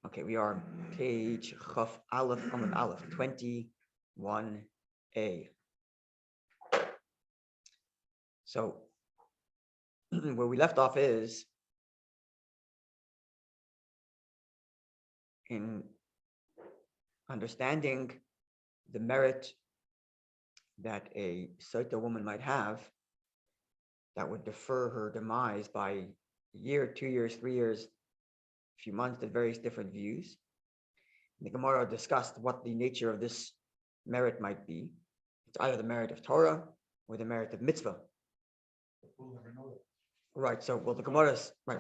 Okay, we are on page Chaf Aleph Amud Aleph 21a. So where we left off is in understanding the merit that a Sotah woman might have that would defer her demise by a year, 2 years, 3 years, a few months, at various different views. The Gemoro discussed what the nature of this merit might be. It's either the merit of Torah or the merit of mitzvah. We'll never know that. Right. So, well, the Gemara, right.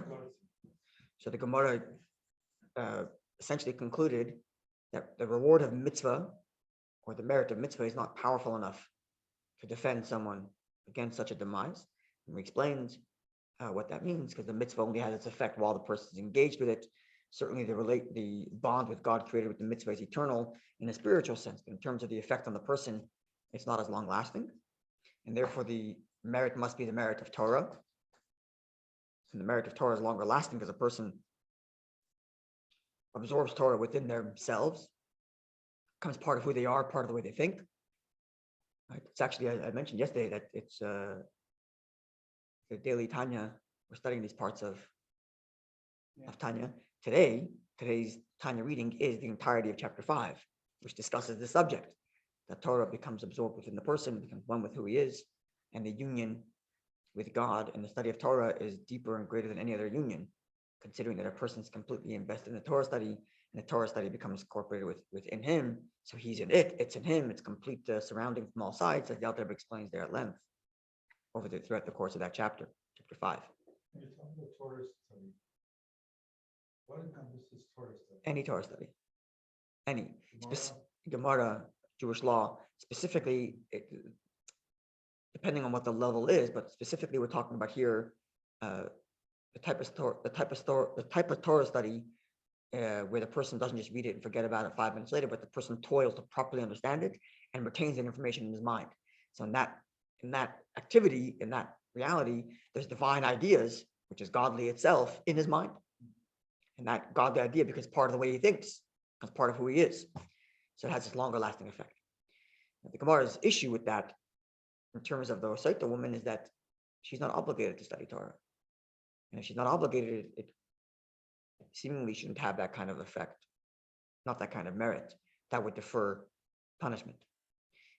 So the Gemara essentially concluded that the reward of mitzvah or the merit of mitzvah is not powerful enough to defend someone against such a demise. And we explained what that means, because the mitzvah only has its effect while the person is engaged with it. Certainly, the bond with God created with the mitzvah is eternal in a spiritual sense. But in terms of the effect on the person, it's not as long lasting, and therefore the merit must be the merit of Torah. And the merit of Torah is longer lasting because a person absorbs Torah within themselves, becomes part of who they are, part of the way they think. Right? It's actually, I mentioned yesterday that it's the daily Tanya. We're studying these parts of Tanya. Today's Tanya reading is the entirety of chapter 5, which discusses the subject, that Torah becomes absorbed within the person, becomes one with who he is, and the union with God and the study of Torah is deeper and greater than any other union, considering that a person is completely invested in the Torah study, and the Torah study becomes incorporated within him. So he's in it, it's in him, it's complete surrounding from all sides, as the Alter Rebbe explains there at length throughout the course of that chapter 5. When you're talking about Torah study, what encompasses Torah study? Any Torah study. Any. Gemara? Gemara, Jewish law, specifically, depending on what the level is, but specifically we're talking about here the type of Torah study where the person doesn't just read it and forget about it 5 minutes later, but the person toils to properly understand it and retains that information in his mind. So in that activity, in that reality, there's divine ideas, which is godly itself, in his mind. And that godly idea becomes part of the way he thinks, becomes part of who he is. So it has this longer lasting effect. Now, the Gemara's issue with that, in terms of the Sotah woman, is that she's not obligated to study Torah. And if she's not obligated, it seemingly shouldn't have that kind of effect, not that kind of merit. That would defer punishment.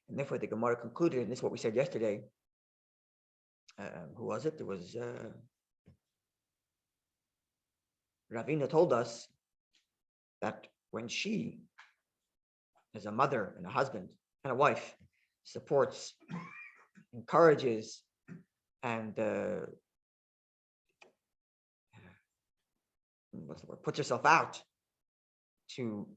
And therefore, the Gemara concluded, and this is what we said yesterday. Who was it? It was Ravina told us that when she, as a mother and a husband and a wife, supports, encourages, and puts herself out to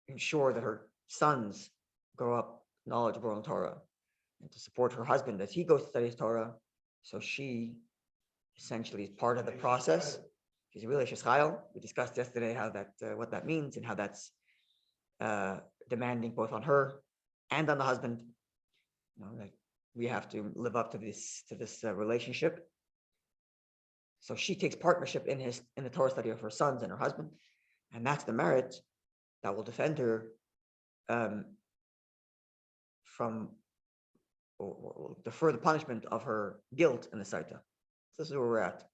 ensure that her sons grow up knowledgeable in Torah, and to support her husband as he goes to study Torah, so she essentially is part of the process. She's really Shechayel. We discussed yesterday how that what that means, and how that's demanding both on her and on the husband. That we have to live up to this relationship. So she takes partnership in the Torah study of her sons and her husband, and that's the merit that will defend her from or defer the punishment of her guilt in the Sotah. So this is where we're at.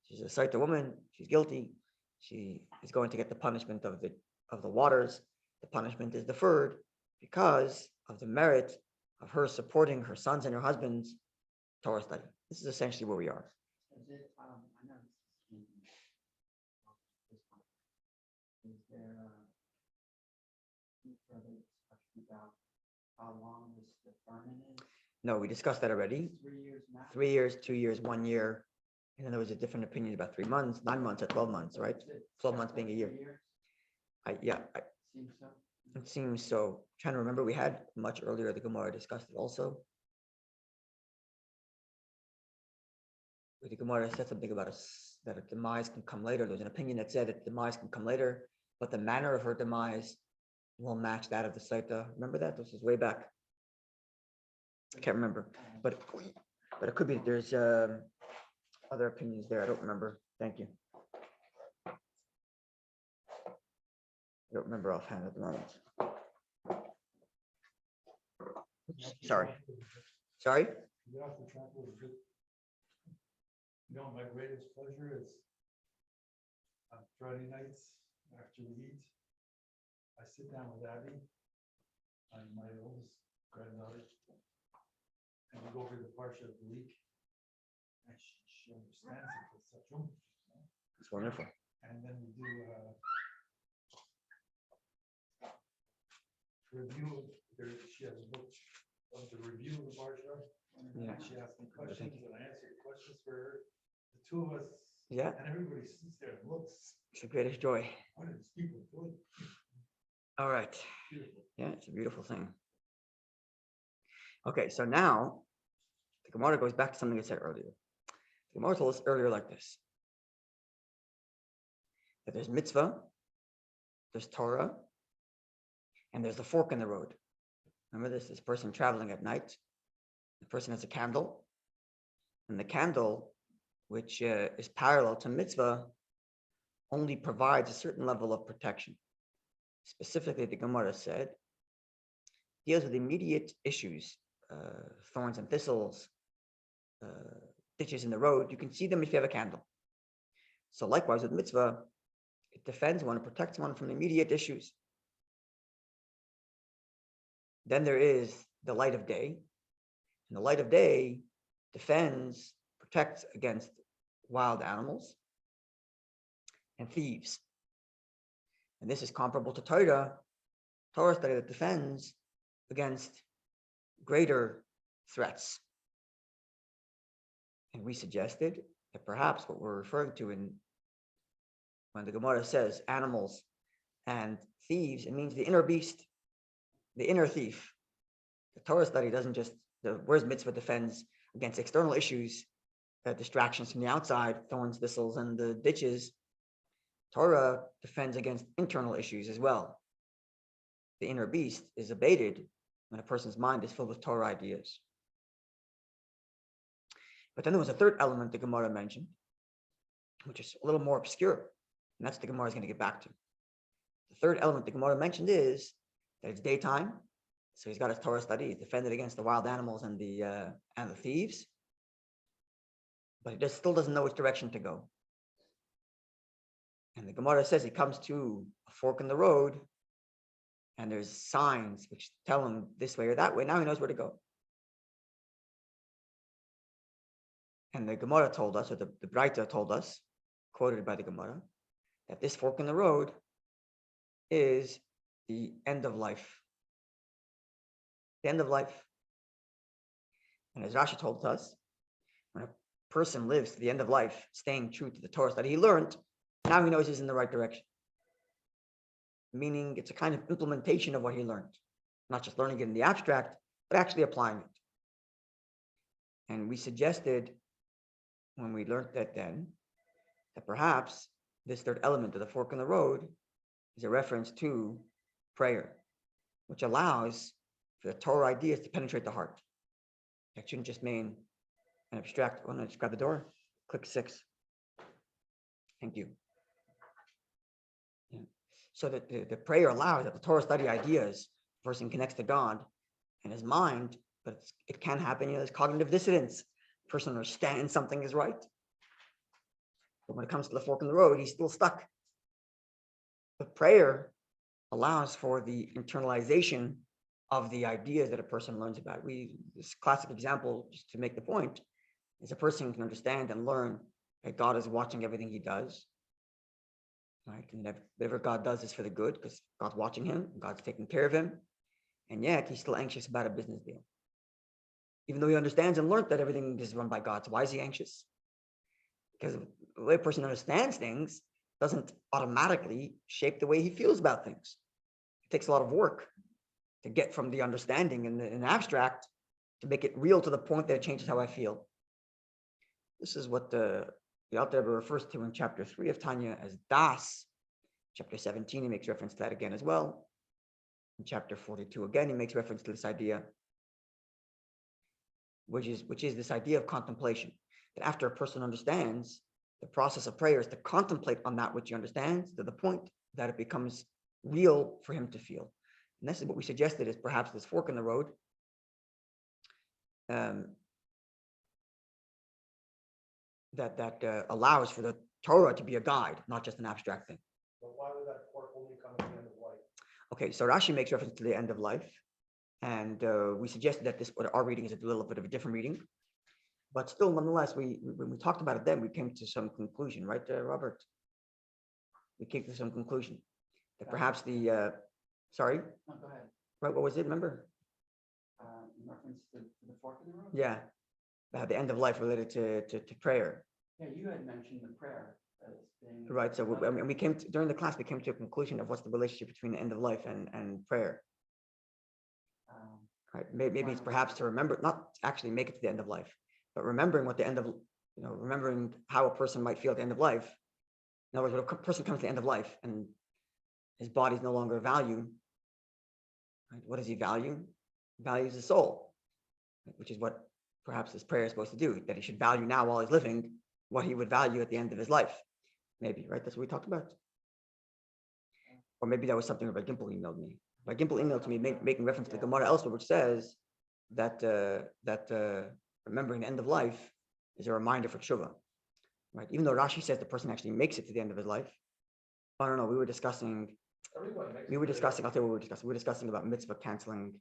She's a Sotah woman. She's guilty. She is going to get the punishment of the waters. The punishment is deferred because of the merit of her supporting her sons and her husband's Torah study. This is essentially where we are. Is there any further discussion about how long this deferment is? No, we discussed that already. 3 years max? 3 years, 2 years, 1 year. And then there was a different opinion about 3 months, 9 months, or 12 months, right? 12 months being a year. Seems so. It seems so. I'm trying to remember, we had much earlier, the Gemara discussed it also. The Gemara said something about that a demise can come later. There's an opinion that said that demise can come later, but the manner of her demise will match that of the Sotah. Remember that? This is way back. I can't remember, but it could be. There's other opinions there. I don't remember. Thank you. don't remember offhand at the moment. You have to Sorry. track with it. Sorry? You have to track with it. You know, my greatest pleasure is on Friday nights after we eat, I sit down with Abby, and my oldest granddaughter, and we go over the parsha of the week. And she understands it with such It's wonderful. and then we do review. She has a book of the review of the parsha. Yeah. And she asks me questions and I answer the questions for her. The two of us. Yeah. And everybody sits there and looks. It's the greatest joy. What are these people doing? All right. Beautiful. Yeah, it's a beautiful thing. Okay, so now the Gemara goes back to something it said earlier. The Gemara told us earlier like this: that there's mitzvah, there's Torah, and there's the fork in the road. Remember this person traveling at night. The person has a candle, and the candle, which is parallel to mitzvah, only provides a certain level of protection. Specifically, the Gemara said, deals with immediate issues, thorns and thistles, ditches in the road. You can see them if you have a candle. So likewise with mitzvah, it defends one, it protects one from immediate issues. Then there is the light of day. And the light of day defends, protects against wild animals and thieves. And this is comparable to Torah study that defends against greater threats. And we suggested that perhaps what we're referring to when the Gemara says animals and thieves, it means the inner beast, the inner thief. The Torah study doesn't just, whereas mitzvah defends against external issues, distractions from the outside, thorns, thistles, and the ditches. Torah defends against internal issues as well. The inner beast is abated when a person's mind is filled with Torah ideas. But then there was a third element the Gemara mentioned, which is a little more obscure, and that's what the Gemara is going to get back to. The third element the Gemara mentioned is that it's daytime, so he's got his Torah study, he's defended against the wild animals and the thieves, but he still doesn't know which direction to go. And the Gemara says he comes to a fork in the road, and there's signs which tell him this way or that way. Now he knows where to go. And the Gemara told us, or the Breita told us, quoted by the Gemara, that this fork in the road is the end of life. The end of life. And as Rashi told us, when a person lives to the end of life, staying true to the Torah that he learned, now he knows he's in the right direction. Meaning it's a kind of implementation of what he learned. Not just learning it in the abstract, but actually applying it. And we suggested, when we learned that then, that perhaps this third element of the fork in the road is a reference to prayer, which allows for the Torah ideas to penetrate the heart. That shouldn't just mean an abstract, well, no, just grab the door, click 6. Thank you. Yeah. So that the prayer allows that the Torah study ideas, the person connects to God and his mind, but it can happen, there's cognitive dissonance. The person understands something is right, but when it comes to the fork in the road, he's still stuck. But prayer allows for the internalization of the ideas that a person learns about. This classic example, just to make the point, is a person can understand and learn that God is watching everything he does. Right? And whatever God does is for the good, because God's watching him, God's taking care of him, and yet he's still anxious about a business deal. Even though he understands and learned that everything is run by God. So why is he anxious? Because the way a person understands things doesn't automatically shape the way he feels about things. It takes a lot of work to get from the understanding in abstract to make it real to the point that it changes how I feel. This is what the Alter Rebbe refers to in chapter 3 of Tanya as Das. Chapter 17, he makes reference to that again as well. In chapter 42, again, he makes reference to this idea, which is this idea of contemplation. That after a person understands, the process of prayer is to contemplate on that which he understands to the point that it becomes real for him to feel. And this is what we suggested is perhaps this fork in the road. That allows for the Torah to be a guide, not just an abstract thing. But why would that fork only come at the end of life? Okay, so Rashi makes reference to the end of life, and we suggested that our reading is a little bit of a different reading, but still, nonetheless, when we talked about it then, we came to some conclusion, right, Robert? We came to some conclusion that perhaps sorry, No, go ahead. right? What was it? Remember? In reference to the fork in the road? Yeah, the end of life related to prayer. Yeah, you had mentioned the prayer as being. Right. So we came during the class. We came to a conclusion of what's the relationship between the end of life and prayer. Right. Maybe it's perhaps to remember, not actually make it to the end of life, but remembering what the end of, remembering how a person might feel at the end of life. In other words, when a person comes to the end of life and his body is no longer valued, right, what does he value? He values his soul, right, which is what perhaps his prayer is supposed to do, that he should value now while he's living what he would value at the end of his life. Maybe, right? That's what we talked about. Or maybe that was something Rabbi Gimple emailed me. Rabbi Gimple emailed to me making reference to the Gemoro elsewhere, which says that remembering the end of life is a reminder for tshuva, right? Even though Rashi says the person actually makes it to the end of his life. I don't know. We were discussing. I'll tell you what we were discussing. We were discussing about mitzvah canceling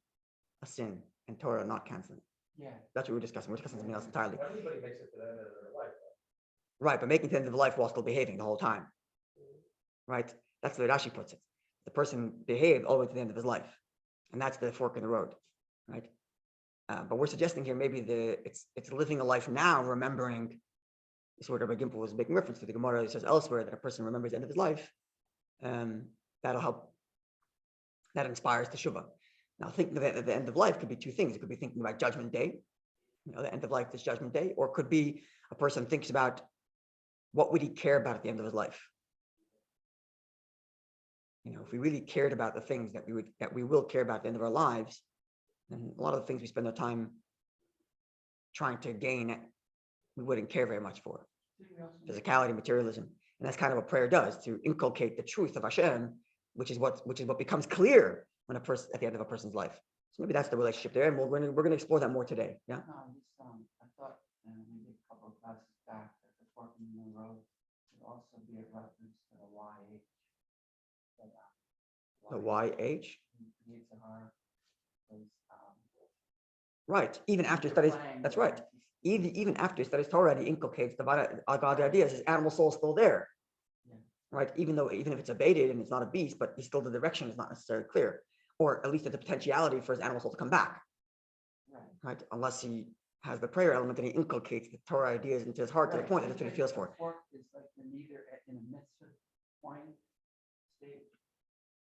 a sin and Torah not canceling. Yeah. That's what we were discussing. We're discussing something else entirely. Everybody makes it to the end of their life. Right, but making it to the end of life while still behaving the whole time. Right? That's the way Rashi puts it. The person behaved all the way to the end of his life. And that's the fork in the road. Right? But we're suggesting here maybe it's living a life now, remembering. This is what Rabbi Gimple was making reference to. The Gemoro says elsewhere that a person remembers the end of his life. That'll help. That inspires teshuvah. Now, thinking of the end of life could be two things. It could be thinking about Judgment Day. The end of life is Judgment Day. Or it could be a person thinks about what would he care about at the end of his life. If we really cared about the things that we will care about at the end of our lives, then a lot of the things we spend our time trying to gain, we wouldn't care very much for. Physicality, materialism. And that's kind of what prayer does, to inculcate the truth of Hashem, which is what becomes clear when at the end of a person's life. So maybe that's the relationship there, and we're going to explore that more today. Yeah. No, I thought maybe a couple of classes back that the fork in the road would also be a reference to the YH. The YH. Was, right. Even after studies, that's right. Even after studies Torah, he inculcates the idea. His animal soul is still there. Yeah. Right. Even if it's abated and it's not a beast, but still the direction is not necessarily clear, or at least the potentiality for his animal soul to come back. Right. Unless he has the prayer element and he inculcates the Torah ideas into his heart to the point that that's what he feels for. The fork is like you're neither in a mitzvah point state,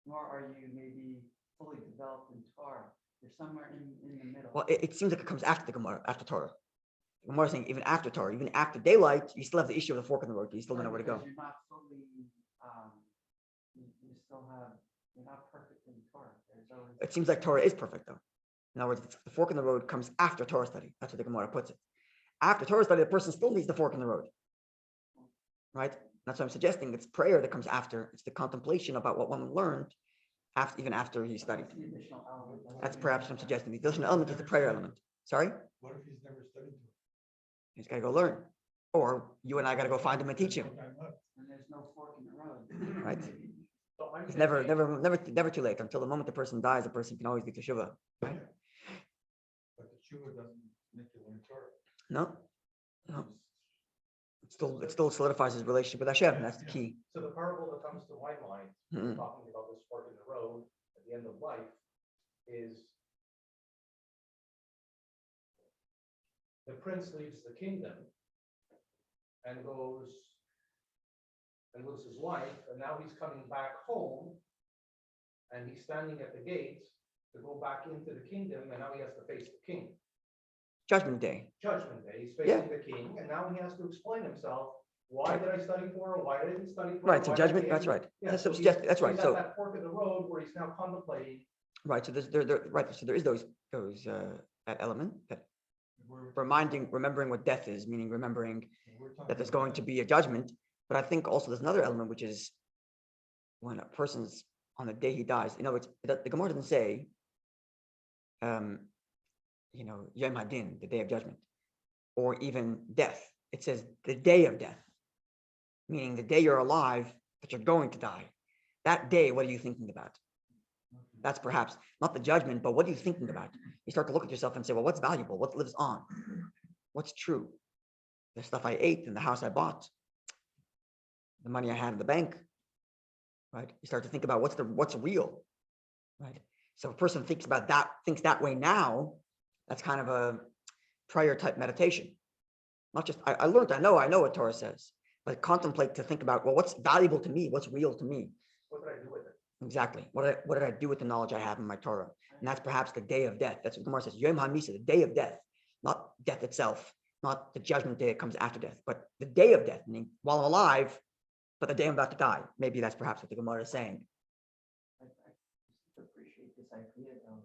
nor are you maybe fully developed in Torah. You're somewhere in the middle. Well, it seems like it comes after the Gemara, after Torah. The Gemara is saying even after Torah, even after daylight, you still have the issue of the fork in the road. You still don't know where to go. You're not fully, you're not perfect in Torah. It seems like Torah is perfect, though. In other words, the fork in the road comes after Torah study. That's what the Gemara puts it. After Torah study, the person still needs the fork in the road. Right? That's what I'm suggesting. It's prayer that comes after. It's the contemplation about what one learned even after he studied. That's perhaps what I'm suggesting. The additional element is the prayer element. Sorry? What if he's never studied Torah? He's got to go learn. Or you and I got to go find him and teach him. And there's no fork in the road. Right? It's never too late. Until the moment the person dies, the person can always do teshuvah. Right? But the teshuvah doesn't make you learn Torah. No. It still solidifies his relationship with Hashem. That's the key. So the parable that comes to my mind, talking about this fork in the road at the end of life, is the prince leaves the kingdom and loses his wife, and now he's coming back home, and he's standing at the gate to go back into the kingdom, and now he has to face the king. Judgment Day. He's facing the king, and now he has to explain himself. Why did I study for? Why didn't I study for? Right. So judgment. That's right. Yeah, That's right. So that fork in the road where he's now contemplating. Right. So there is those that element that remembering what death is, meaning remembering that there's going to be a judgment. But I think also there's another element, which is when a person's on the day he dies. In other words, the Gemara doesn't say, Yom Hadin, the day of judgment, or even death. It says the day of death, meaning the day you're alive, but you're going to die. That day, what are you thinking about? That's perhaps not the judgment, but what are you thinking about? You start to look at yourself and say, well, what's valuable? What lives on? What's true? The stuff I ate and the house I bought, the money I had in the bank, right? You start to think about what's real, right? So if a person thinks that way now, that's kind of a prayer type meditation. Not just, I know what Torah says, but contemplate to think about, well, what's valuable to me? What's real to me? What did I do with it? Exactly. What did I do with the knowledge I have in my Torah? And that's perhaps the day of death. That's what Gemara says, Yom HaMisa, the day of death, not death itself, not the judgment day that comes after death, but the day of death, meaning while I'm alive, but the day I'm about to die. Maybe that's perhaps what the Gemara is saying. I appreciate this idea of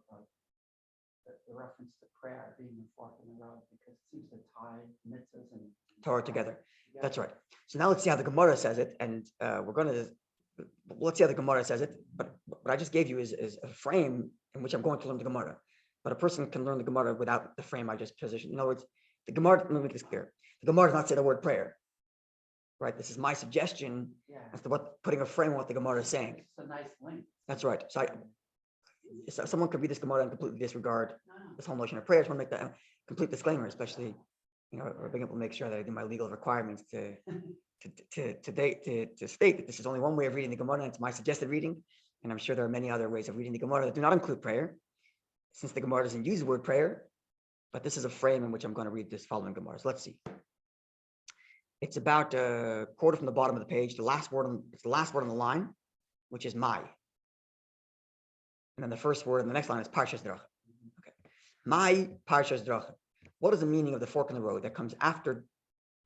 the reference to prayer being the fork in the road, because it seems to tie mitzvahs and Torah together. That's right. So now let's see how the Gemara says it, and let's see how the Gemara says it. But what I just gave you is a frame in which I'm going to learn the Gemara. But a person can learn the Gemara without the frame I just positioned. In other words, the Gemara, let me make this clear. The Gemara does not say the word prayer. Right? This is my suggestion as to putting a frame on what the Gemara is saying. It's a nice link. That's right. So someone could read this Gemara and completely disregard this whole notion of prayer. I just want to make that a complete disclaimer, especially, or being able to make sure that I do my legal requirements to state that this is only one way of reading the Gemara, and it's my suggested reading. And I'm sure there are many other ways of reading the Gemara that do not include prayer, since the Gemara doesn't use the word prayer. But this is a frame in which I'm going to read this following Gemara. So let's see. It's about a quarter from the bottom of the page. It's the last word on the line, which is my. And then the first word in the next line is Parshas Dracha. Okay. My Parshas Dracha. What is the meaning of the fork in the road that comes after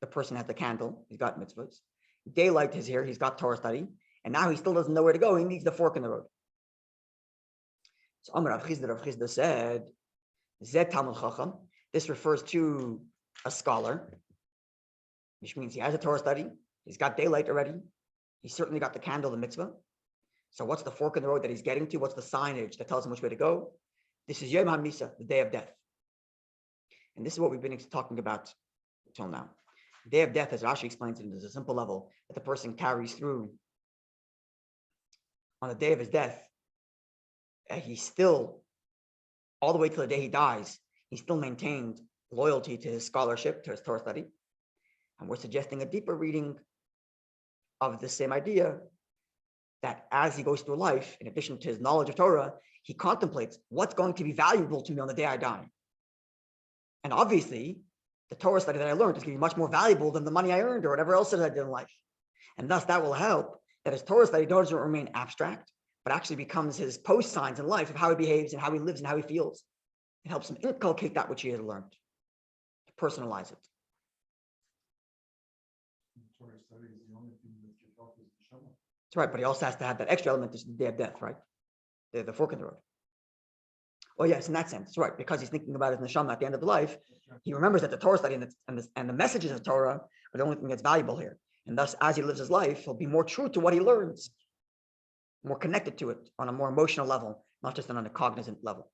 the person has the candle? He's got mitzvahs. Daylight is here. He's got Torah study. And now he still doesn't know where to go. He needs the fork in the road. So Amar Rav Chizda said, Zet Talmud Chacham. This refers to a scholar, which means he has a Torah study. He's got daylight already. He's certainly got the candle, the mitzvah. So what's the fork in the road that he's getting to? What's the signage that tells him which way to go? This is Yom HaMisa, the day of death. And this is what we've been talking about until now. The day of death, as Rashi explains it, is a simple level that the person carries through. On the day of his death, he's still, all the way till the day he dies, he still maintained loyalty to his scholarship, to his Torah study. And we're suggesting a deeper reading of the same idea, that as he goes through life, in addition to his knowledge of Torah, he contemplates what's going to be valuable to me on the day I die. And obviously, the Torah study that I learned is going to be much more valuable than the money I earned or whatever else that I did in life. And thus that will help that his Torah study doesn't remain abstract, but actually becomes his post signs in life of how he behaves and how he lives and how he feels. It helps him inculcate that which he has learned, to personalize it. Torah study is the only thing that can help his neshama. That's right, but he also has to have that extra element, the day of death, right? The fork in the road. Oh yes, in that sense, that's right. Because he's thinking about his neshama at the end of life, he remembers that the Torah study and the messages of Torah are the only thing that's valuable here. And thus, as he lives his life, he'll be more true to what he learns, more connected to it on a more emotional level, not just on a cognizant level.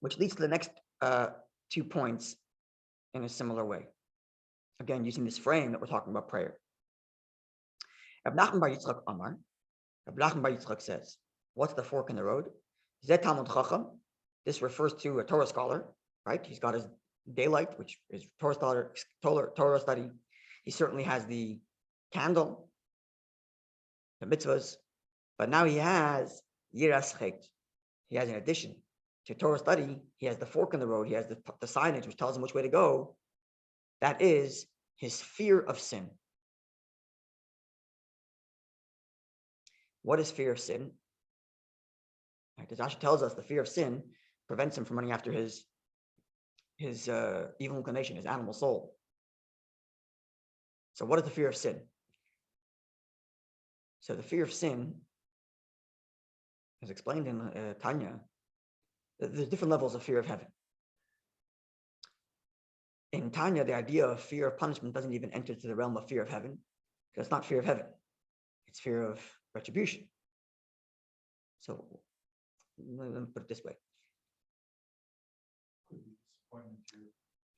Which leads to the next 2 points in a similar way. Again, using this frame that we're talking about prayer. Reb Nachman bar Yitzchak Amar. Reb Nachman bar Yitzchak says, what's the fork in the road? Zet Talmud Chacham. This refers to a Torah scholar, right? He's got his daylight, which is Torah study. He certainly has the candle, the mitzvahs, but now he has Yiras Chet. He has, in addition to Torah study, he has the fork in the road. He has the signage which tells him which way to go. That is his fear of sin. What is fear of sin? Because Rashi tells us the fear of sin prevents him from running after his evil inclination, his animal soul. So what is the fear of sin? So the fear of sin, as explained in Tanya, there's different levels of fear of heaven. In Tanya, the idea of fear of punishment doesn't even enter to the realm of fear of heaven, because it's not fear of heaven. It's fear of retribution. So let me put it this way. Could be disappointment to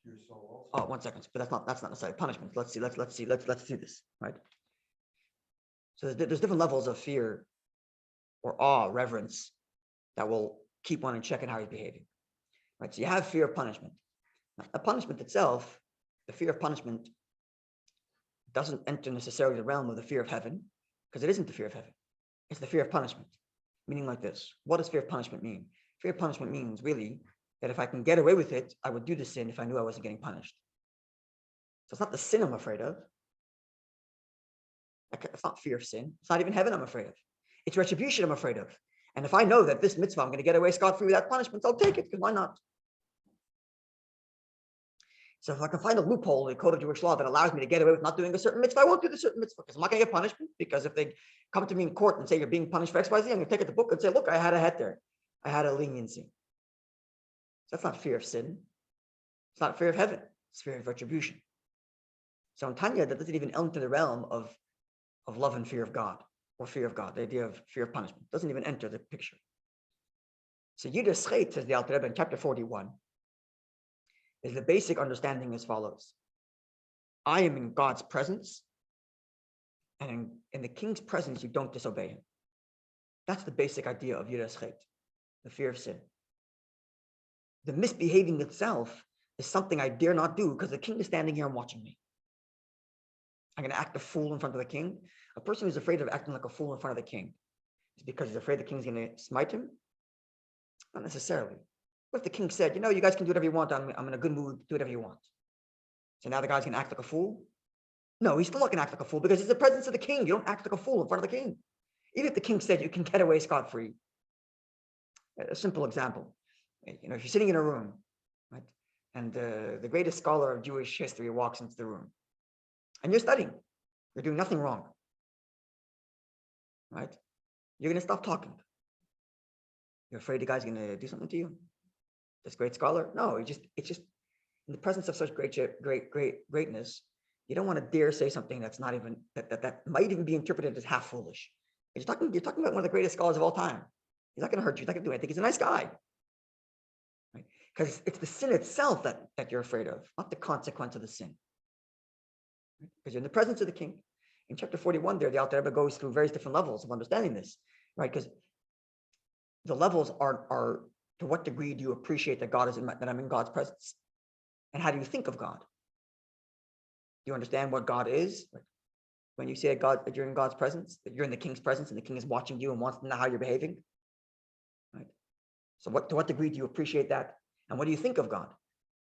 your soul also. Oh, 1 second. But that's not necessarily punishment. Let's see this, right? So there's different levels of fear or awe, reverence that will keep one in check on how he's behaving. Right? So you have fear of punishment. Now, the punishment itself, the fear of punishment doesn't enter necessarily the realm of the fear of heaven, because it isn't the fear of heaven. It's the fear of punishment. Meaning like this. What does fear of punishment mean? Fear of punishment means really that if I can get away with it, I would do the sin if I knew I wasn't getting punished. So it's not the sin I'm afraid of. It's not fear of sin. It's not even heaven I'm afraid of. It's retribution I'm afraid of. And if I know that this mitzvah, I'm going to get away scot-free without punishment, I'll take it, because why not? So if I can find a loophole in the code of Jewish law that allows me to get away with not doing a certain mitzvah, I won't do the certain mitzvah, because I'm not going to get punishment. Because if they come to me in court and say you're being punished for X, Y, Z, I'm going to take it to book and say, look, I had a head there. I had a leniency. So that's not fear of sin. It's not fear of heaven. It's fear of retribution. So in Tanya, that doesn't even enter the realm of love and fear of God, or fear of God. The idea of fear of punishment doesn't even enter the picture. So Yiras Chet, says the Alter Rebbe in chapter 41, is the basic understanding as follows. I am in God's presence, and in the king's presence, you don't disobey him. That's the basic idea of Yiras Chet, the fear of sin. The misbehaving itself is something I dare not do because the king is standing here and watching me. I'm going to act a fool in front of the king. A person who's afraid of acting like a fool in front of the king is because he's afraid the king's going to smite him? Not necessarily. What if the king said, you guys can do whatever you want. I'm in a good mood. Do whatever you want. So now the guy's going to act like a fool? No, he's still not going to act like a fool because it's the presence of the king. You don't act like a fool in front of the king. Even if the king said you can get away scot-free. A simple example. If you're sitting in a room, right, and the greatest scholar of Jewish history walks into the room, and you're studying, you're doing nothing wrong, right? You're going to stop talking. You're afraid the guy's going to do something to you? This great scholar? No, it's just in the presence of such greatness, you don't want to dare say something that's not even that might even be interpreted as half foolish. You're talking about one of the greatest scholars of all time. He's not going to hurt you. He's not going to do anything. He's a nice guy, right? Because it's the sin itself that you're afraid of, not the consequence of the sin. Because you're in the presence of the king. In chapter 41, there, the Alter Rebbe goes through various different levels of understanding this, right? Because the levels are to what degree do you appreciate that that I'm in God's presence, and how do you think of God? Do you understand what God is? Like when you say that you're in God's presence, that you're in the king's presence, and the king is watching you and wants to know how you're behaving, right? So to what degree do you appreciate that, and what do you think of God?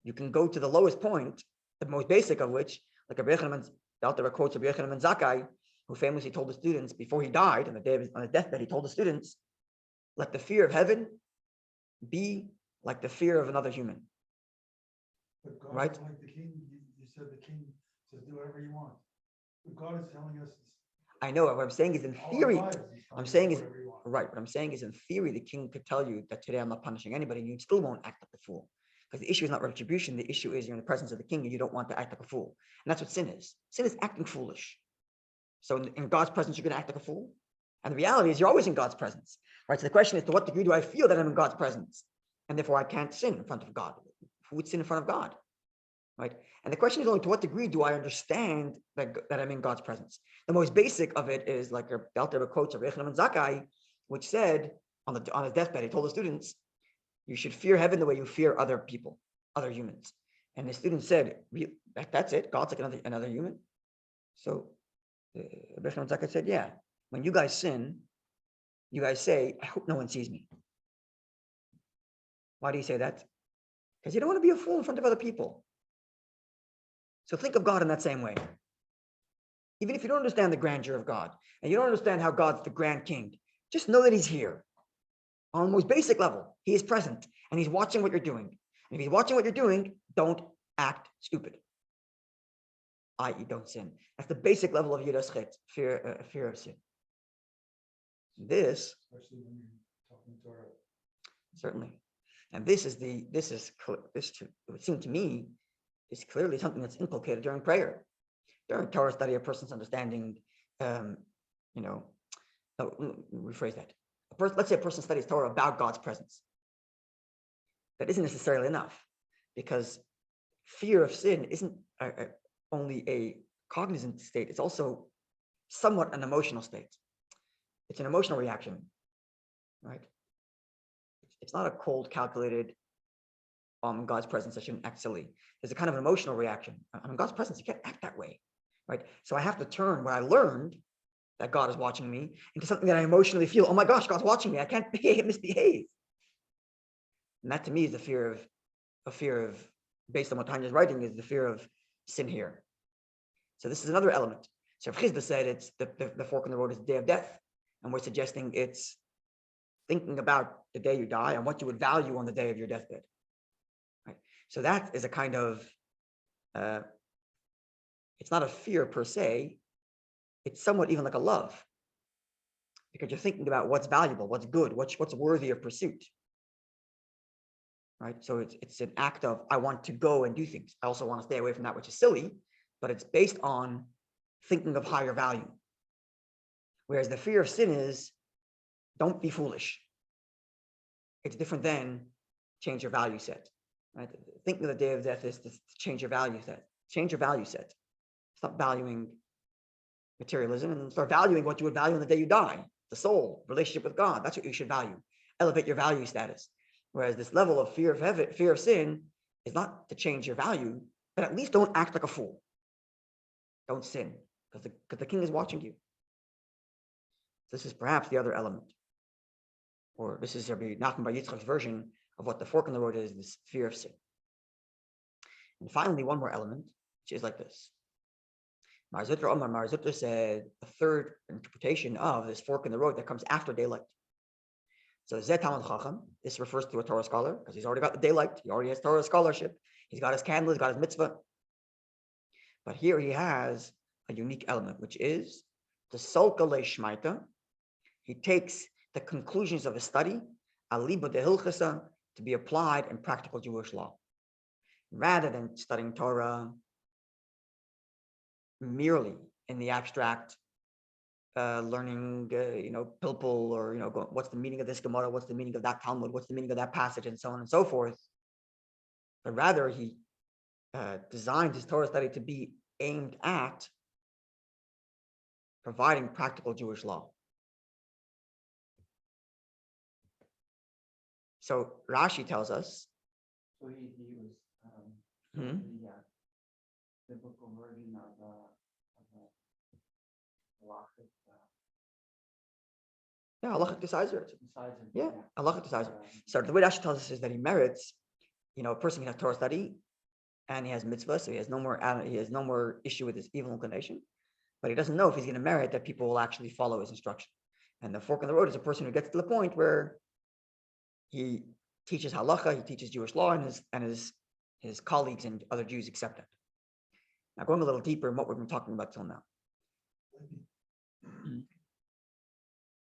You can go to the lowest point, the most basic of which, like the Alter Rebbe quotes Rabbi Yochanan ben Zakkai, who famously told the students before he died, on his deathbed, he told the students, let the fear of heaven be like the fear of another human. But God Right? is like the king. You said the king says do whatever you want. But God is telling us. I know what I'm saying is in all our theory. lives, he's telling I'm us saying is whatever you want. right. What I'm saying is in theory, the king could tell you that today I'm not punishing anybody, and you still won't act like a fool. Because the issue is not retribution. The issue is you're in the presence of the king and you don't want to act like a fool. And that's what sin is. Sin is acting foolish. So in God's presence, you're going to act like a fool. And the reality is you're always in God's presence. Right? So the question is, to what degree do I feel that I'm in God's presence? And therefore I can't sin in front of God. Who would sin in front of God? Right? And the question is only to what degree do I understand that I'm in God's presence? The most basic of it is like the Alter Rebbe quotes of Rabbi Yochanan ben Zakkai, which said on his deathbed, he told the students, you should fear heaven the way you fear other people, other humans. And the students said, that's it? God's like another human? So Rabbi Yochanan ben Zakkai said, yeah. When you guys sin, you guys say, I hope no one sees me. Why do you say that? Because you don't want to be a fool in front of other people. So think of God in that same way. Even if you don't understand the grandeur of God, and you don't understand how God's the grand king, just know that he's here. On the most basic level, he is present, and he's watching what you're doing. And if he's watching what you're doing, don't act stupid. I.e., don't sin. That's the basic level of Yiras Chet, fear of sin. This, Especially when you're talking Torah. certainly. And this it would seem to me, is clearly something that's inculcated during prayer. During Torah study, a person's understanding, no, rephrase that. let's say a person studies Torah about God's presence. That isn't necessarily enough, because fear of sin isn't only a cognizant state, it's also somewhat an emotional state. It's an emotional reaction, right? It's not a cold, calculated, God's presence, I shouldn't act silly. There's a kind of an emotional reaction. In God's presence, you can't act that way, right? So I have to turn what I learned, that God is watching me, into something that I emotionally feel, oh my gosh, God's watching me, I can't misbehave. And that to me is a fear of, based on what Tanya's writing, is the fear of sin here. So this is another element. So if Chizda said it's the fork in the road is the day of death, and we're suggesting it's thinking about the day you die and what you would value on the day of your deathbed. Right? So that is a kind of, it's not a fear per se, it's somewhat even like a love, because you're thinking about what's valuable, what's good, what's worthy of pursuit. Right? So it's an act of, I want to go and do things. I also want to stay away from that which is silly, but it's based on thinking of higher value. Whereas the fear of sin is, don't be foolish. It's different than change your value set. Right? Thinking of the day of death is to change your value set. Change your value set. Stop valuing materialism and start valuing what you would value on the day you die. The soul, relationship with God. That's what you should value. Elevate your value status. Whereas this level of fear of sin is not to change your value, but at least don't act like a fool. Don't sin, because the king is watching you. This is perhaps the other element. Or this is Rabbi Nachman bar Yitzchak's version of what the fork in the road is, this fear of sin. And finally, one more element, which is like this. Mar Zutra said the third interpretation of this fork in the road that comes after daylight. So Zeh Talmud Chacham, this refers to a Torah scholar, because he's already got the daylight, he already has Torah scholarship, he's got his candle, he's got his mitzvah. But here he has a unique element, which is the Solka Leishmaita. He takes the conclusions of his study, Aliba de Hilchasa, to be applied in practical Jewish law. Rather than studying Torah merely in the abstract, learning, pilpul, or, what's the meaning of this Gemoro, what's the meaning of that Talmud, what's the meaning of that passage, and so on and so forth. But rather, he designed his Torah study to be aimed at providing practical Jewish law. So Rashi tells us. So he was the biblical version of HALACHA. Yeah, halachic decider. Yeah, Yeah. halachic decider. So the way Rashi tells us is that he merits, a person can have Torah study, and he has mitzvah, so he has no more issue with his evil inclination, but he doesn't know if he's going to merit that people will actually follow his instruction. And the fork in the road is a person who gets to the point where he teaches halacha, he teaches Jewish law, and his colleagues and other Jews accept it. Now, going a little deeper in what we've been talking about till now.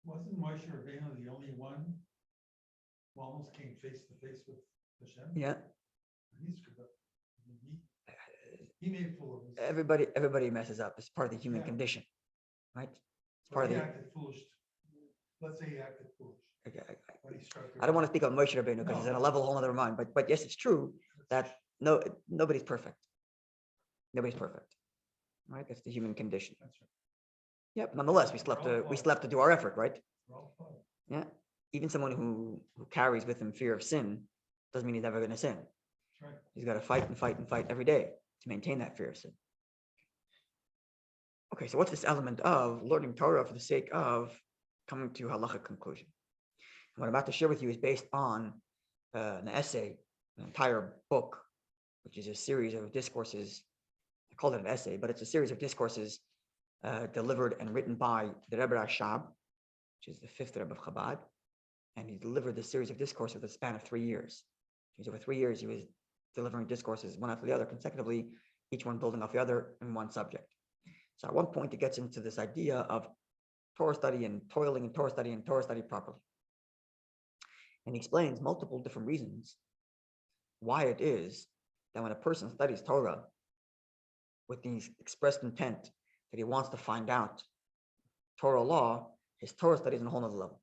Wasn't Moshe Rabbeinu the only one who almost came face to face with Hashem? Yeah. He made a fool of himself. Everybody messes up. It's part of the human condition, right? It's part of the. Acted foolish. Let's say he acted foolish. Okay, When he struck I don't want to speak on Moshe Rabbeinu because No. he's at a level whole other mind. But yes, it's true that nobody's perfect. Nobody's perfect, right? That's the human condition. That's right. Yeah, but nonetheless, we still have to do our effort, right? We're all flawed. Yeah. Even someone who carries with him fear of sin doesn't mean he's never going to sin. That's right. He's got to fight and fight and fight every day to maintain that fear of sin. Okay, so what's this element of learning Torah for the sake of coming to halachic conclusion? And what I'm about to share with you is based on an essay, an entire book, which is a series of discourses. I called it an essay, but it's a series of discourses delivered and written by the Rebbe Rashab, which is the fifth Rebbe of Chabad, and he delivered this series of discourses over the span of 3 years. Over 3 years, he was delivering discourses one after the other consecutively, each one building off the other in one subject. So at one point, it gets into this idea of Torah study and toiling in Torah study and Torah study properly. And he explains multiple different reasons why it is that when a person studies Torah with the expressed intent that he wants to find out Torah law, his Torah study is on a whole other level.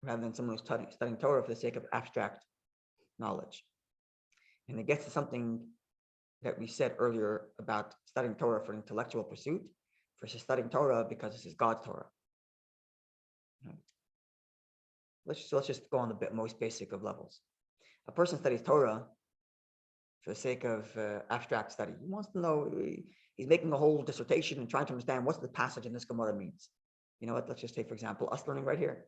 rather than someone who's studying Torah for the sake of abstract knowledge. And it gets to something that we said earlier about studying Torah for intellectual pursuit versus studying Torah because this is God's Torah. Let's just go on the most basic of levels. A person studies Torah for the sake of abstract study. He wants to know, he's making a whole dissertation and trying to understand what's the passage in this Gemoro means. You know what? Let's just take, for example, us learning right here.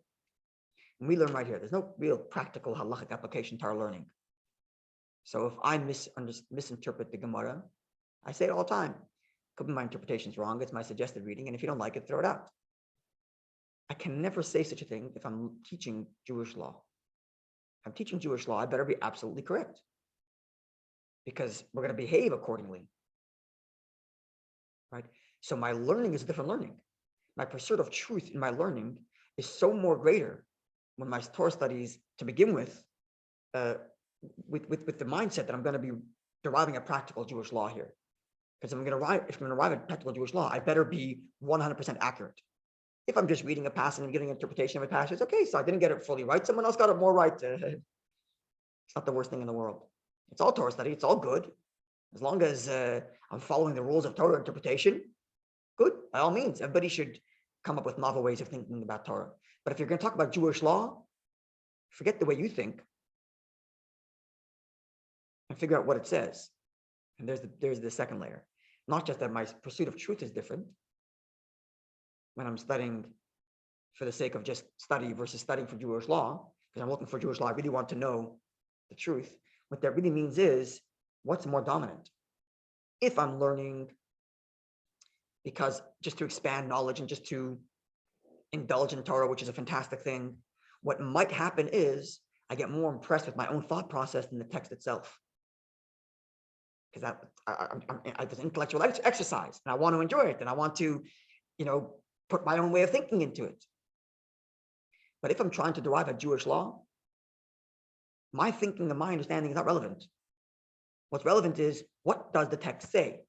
And we learn right here. There's no real practical halachic application to our learning. So if I misinterpret the Gemara, I say it all the time. Could be my interpretation's wrong. It's my suggested reading. And if you don't like it, throw it out. I can never say such a thing if I'm teaching Jewish law. If I'm teaching Jewish law, I better be absolutely correct, because we're going to behave accordingly. Right? So my learning is a different learning. My pursuit of truth in my learning is so more greater when my Torah studies to begin with the mindset that I'm going to be deriving a practical Jewish law here. Because if I'm going to arrive at practical Jewish law, I better be 100% accurate. If I'm just reading a passage and getting an interpretation of a passage, okay, so I didn't get it fully right. Someone else got it more right. It's not the worst thing in the world. It's all Torah study. It's all good. As long as I'm following the rules of Torah interpretation, good, by all means. Everybody should come up with novel ways of thinking about Torah. But if you're going to talk about Jewish law, forget the way you think and figure out what it says. And there's the second layer. Not just that my pursuit of truth is different when I'm studying for the sake of just study versus studying for Jewish law, because I'm looking for Jewish law. I really want to know the truth. What that really means is, what's more dominant? If I'm learning because just to expand knowledge and just to indulge in Torah, which is a fantastic thing, what might happen is I get more impressed with my own thought process than the text itself. Because it's an intellectual exercise, and I want to enjoy it, and I want to, put my own way of thinking into it. But if I'm trying to derive a Jewish law, my thinking and my understanding is not relevant. What's relevant is, what does the text say?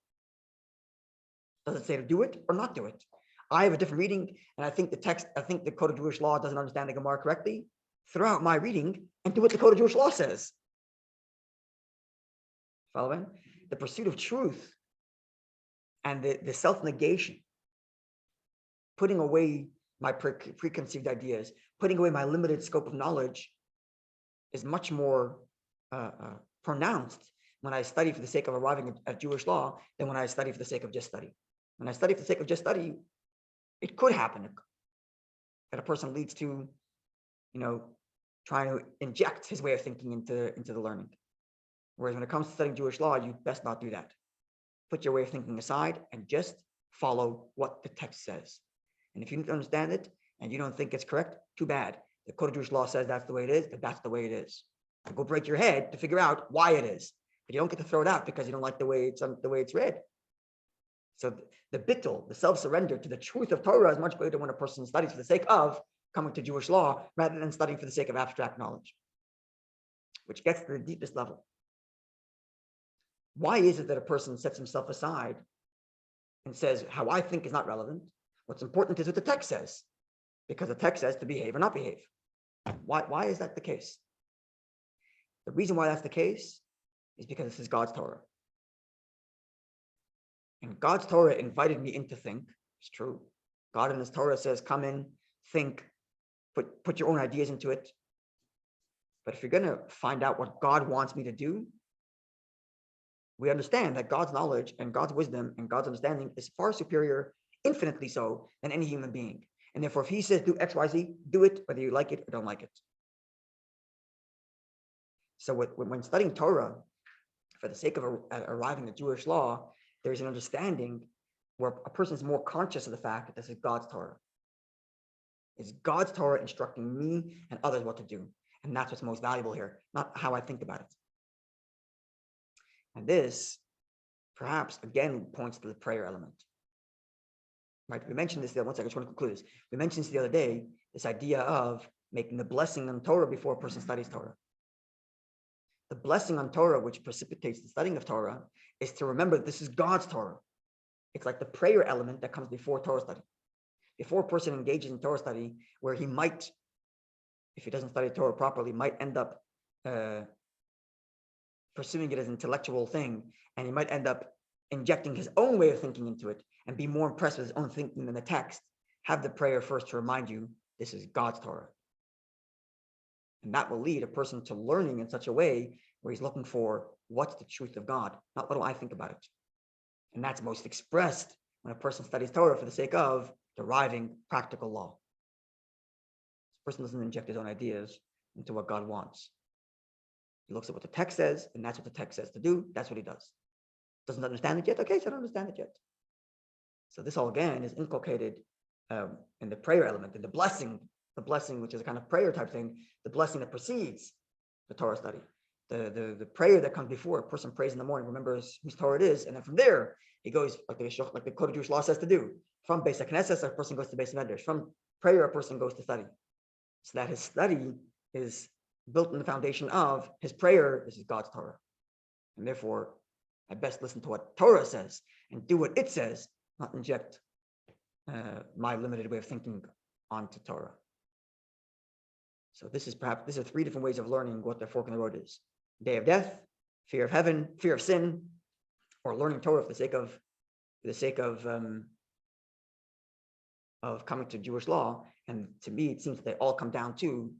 Does it say to do it or not do it? I have a different reading, and I think the Code of Jewish Law doesn't understand the Gemara correctly. Throw out my reading and do what the Code of Jewish Law says. Following? The pursuit of truth and the self-negation, putting away my preconceived ideas, putting away my limited scope of knowledge, is much more pronounced when I study for the sake of arriving at Jewish law than when I study for the sake of just study. When I study for the sake of just study, it could happen that a person leads to, trying to inject his way of thinking into the learning. Whereas when it comes to studying Jewish law, you best not do that. Put your way of thinking aside and just follow what the text says. And if you don't understand it and you don't think it's correct, too bad. The Code of Jewish Law says that's the way it is, but that's the way it is. And go break your head to figure out why it is. But you don't get to throw it out because you don't like the way it's read. So the bittul, the self-surrender to the truth of Torah, is much greater when a person studies for the sake of coming to Jewish law rather than studying for the sake of abstract knowledge, which gets to the deepest level. Why is it that a person sets himself aside and says, how I think is not relevant? What's important is what the text says, because the text says to behave or not behave. Why is that the case? The reason why that's the case is because this is God's Torah. And God's Torah invited me in to think. It's true. God in his Torah says, come in, think, put your own ideas into it. But if you're going to find out what God wants me to do, we understand that God's knowledge and God's wisdom and God's understanding is far superior, infinitely so, than any human being. And therefore, if he says do X, Y, Z, do it, whether you like it or don't like it. So when studying Torah, for the sake of arriving at Jewish law, there's an understanding where a person is more conscious of the fact that this is God's Torah. It's God's Torah instructing me and others what to do. And that's what's most valuable here, not how I think about it. And this, perhaps, again, points to the prayer element. Right? We mentioned this the other, one second, I just want to conclude this. We mentioned this the other day, this idea of making the blessing on Torah before a person studies Torah. The blessing on Torah, which precipitates the studying of Torah, is to remember that this is God's Torah. It's like the prayer element that comes before Torah study. Before a person engages in Torah study, where he might, if he doesn't study Torah properly, might end up pursuing it as an intellectual thing, and he might end up injecting his own way of thinking into it and be more impressed with his own thinking than the text. Have the prayer first to remind you this is God's Torah. And that will lead a person to learning in such a way where he's looking for what's the truth of God, not what do I think about it. And that's most expressed when a person studies Torah for the sake of deriving practical law. This person doesn't inject his own ideas into what God wants. He looks at what the text says, and that's what the text says to do. That's what he does. Doesn't understand it yet? Okay, so I don't understand it yet. So this all again is inculcated in the prayer element, in the blessing, which is a kind of prayer type thing, the blessing that precedes the Torah study. The prayer that comes before a person prays in the morning, remembers whose Torah it is, and then from there he goes like the Code of Jewish Law says to do. From Beis HaKnesses, a person goes to Beis Medrash. From prayer, a person goes to study. So that his study is built on the foundation of his prayer. This is God's Torah, and therefore I best listen to what Torah says and do what it says, not inject my limited way of thinking onto Torah. So these are three different ways of learning what the fork in the road is: day of death, fear of heaven, fear of sin, or learning Torah for the sake of coming to Jewish law. And to me, it seems that they all come down to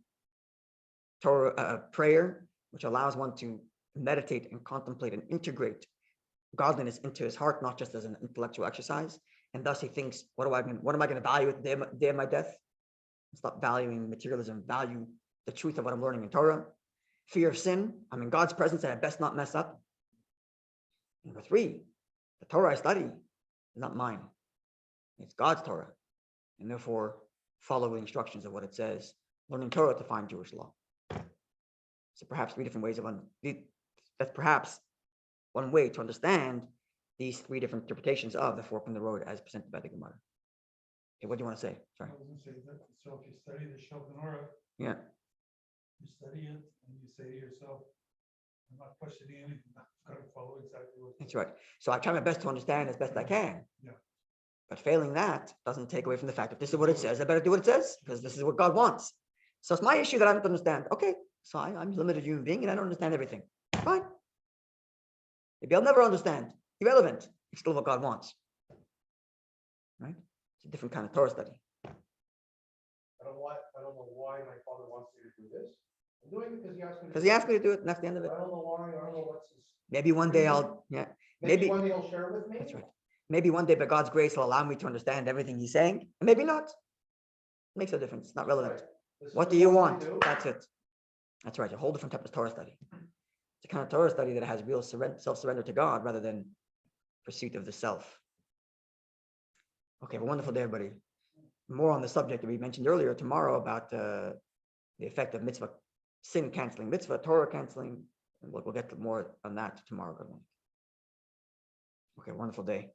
Torah, prayer, which allows one to meditate and contemplate and integrate godliness into his heart, not just as an intellectual exercise. And thus he thinks, what am I going to value at the day of my death? Stop valuing materialism, value the truth of what I'm learning in Torah. Fear of sin, I'm in God's presence and I best not mess up. Number three, the Torah I study is not mine. It's God's Torah. And therefore, follow the instructions of what it says. Learning Torah to find Jewish law. So perhaps three different ways that's perhaps one way to understand these three different interpretations of the fork in the road as presented by the Gemara. Okay, what do you want to say? Sorry. I was going to say that, so if you study the Shulchan, Yeah. you study it and you say to yourself, I'm not questioning anything, I'm going to follow exactly what. That's right. So I try my best to understand as best I can. Yeah. But failing that doesn't take away from the fact that this is what it says. I better do what it says because this is what God wants. So it's my issue that I don't understand. Okay, so I'm a limited human being and I don't understand everything. Fine. Maybe I'll never understand. Irrelevant. It's still what God wants. Right? It's a different kind of Torah study. I don't know why my father wants me to do this. I'm doing it because he asked me. Because he asked me to do it, and that's the end of it. I don't know why. I don't know what's his. Maybe one day Maybe one day he'll share it with me. That's right. Maybe one day, by God's grace, he'll allow me to understand everything he's saying, and maybe not. It makes no difference. It's not relevant. Right. What do you want? That's it. That's right. A whole different type of Torah study. It's a kind of Torah study that has real self-surrender to God rather than pursuit of the self. Okay, have a wonderful day, everybody. More on the subject that we mentioned earlier tomorrow about the effect of mitzvah, sin canceling mitzvah, Torah canceling. And we'll get to more on that tomorrow. Good one. Okay, wonderful day.